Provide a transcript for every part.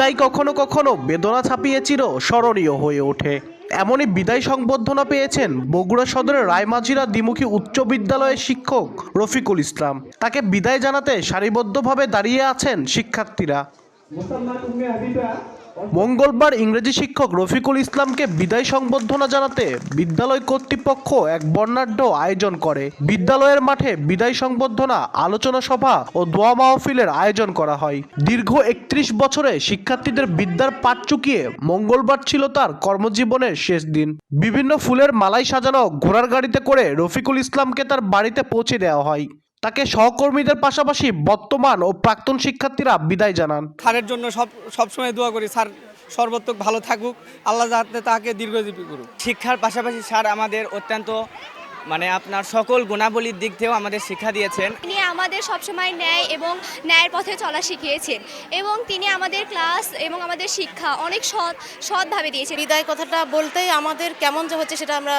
বিদায় কখনো কখনো বেদনা ছাপিয়েছিল স্মরণীয় হয়ে ওঠে। এমনই বিদায় সংবর্ধনা পেয়েছেন বগুড়া সদরের রায়মাঝিরা দ্বিমুখী উচ্চ বিদ্যালয়ের শিক্ষক রফিকুল ইসলাম। তাকে বিদায় জানাতে সারিবদ্ধভাবে দাঁড়িয়ে আছেন শিক্ষার্থীরা। মঙ্গলবার ইংরেজি শিক্ষক রফিকুল ইসলামকে বিদায় সংবর্ধনা জানাতে বিদ্যালয় কর্তৃপক্ষ এক বর্ণাঢ্য আয়োজন করে। বিদ্যালয়ের মাঠে বিদায় সংবর্ধনা, আলোচনা সভা ও দোয়া মাহফিলের আয়োজন করা হয়। দীর্ঘ ৩১ বছরে শিক্ষার্থীদের বিদ্যার পাঠ চুকিয়ে মঙ্গলবার ছিল তার কর্মজীবনের শেষ দিন। বিভিন্ন ফুলের মালায় সাজানো ঘোড়ার গাড়িতে করে রফিকুল ইসলামকে তার বাড়িতে পৌঁছে দেওয়া হয়। তাকে সহকর্মীদের পাশাপাশি বর্তমান ও প্রাক্তন শিক্ষার্থীরা বিদায় জানান। স্যারের জন্য সবসময় দোয়া করি, স্যার সর্বোত্তক ভালো থাকুক, আল্লাহ যাতে তাকে দীর্ঘজীবী করুক। শিক্ষার পাশাপাশি স্যার আমাদের অত্যন্ত আপনার সকল গুণাবলীর দিক থেকেও আমাদের শিক্ষা দিয়েছেন। তিনি আমাদের সবসময় ন্যায় এবং ন্যায়ের পথে চলা শিখিয়েছেন এবং তিনি আমাদের ক্লাস এবং আমাদের শিক্ষা অনেক সৎভাবে দিয়েছেন। বিদায় কথাটা বলতেই আমাদের কেমন যে হচ্ছে সেটা আমরা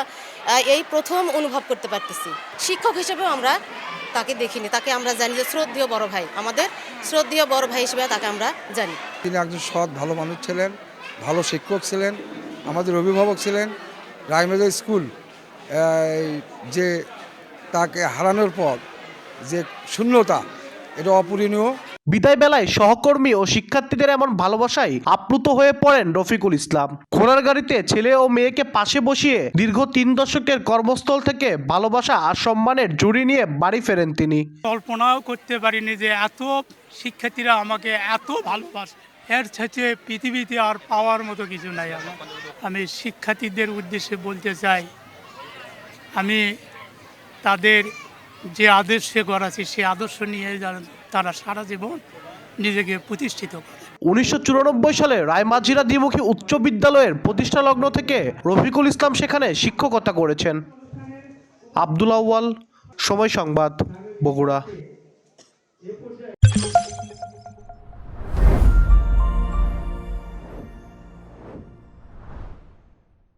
এই প্রথম অনুভব করতে পারতেছি। শিক্ষক হিসেবেও আমরা তাকে দেখিনি, তাকে আমরা জানি যে শ্রদ্ধেয় বড় ভাই, আমাদের শ্রদ্ধেয় বড় ভাই হিসেবে তাকে আমরা জানি। তিনি একজন সৎ ভালো মানুষ ছিলেন, ভালো শিক্ষক ছিলেন, আমাদের অভিভাবক ছিলেন। রায়মাঝি স্কুল যে তাকে হারানোর পর যে শূন্যতা, এটা অপূরণীয়। বিদায় বেলায় সহকর্মী ও শিক্ষার্থীদের এমন ভালোবাসায় আপ্লুত হয়ে পড়েন রফিকুল ইসলাম। ঘোড়ার গাড়িতে ছেলে ও মেয়েকে পাশে বসিয়ে দীর্ঘ ৩ দশকের কর্মস্থল থেকে ভালোবাসা আর সম্মানের জুড়ি নিয়ে বাড়ি ফেরেন তিনি। কল্পনাও করতে পারিনি যে এত শিক্ষার্থীরা আমাকে এত ভালোবাসে। এর সাথে পৃথিবীতে আর পাওয়ার মতো কিছু নাই। আমি শিক্ষার্থীদের উদ্দেশ্যে বলতে চাই, আমি তাদের যে আদর্শে গড়াছি সেই আদর্শ নিয়ে তারা সারা জীবন নিজেকে প্রতিষ্ঠিত করে। 1994 সালে রায়মাঝিরা দ্বিমুখী উচ্চ বিদ্যালয়ের প্রতিষ্ঠা লগ্ন থেকে রফিকুল ইসলাম সেখানে শিক্ষকতা করেছেন। আব্দুল আউয়াল, সময় সংবাদ, বগুড়া।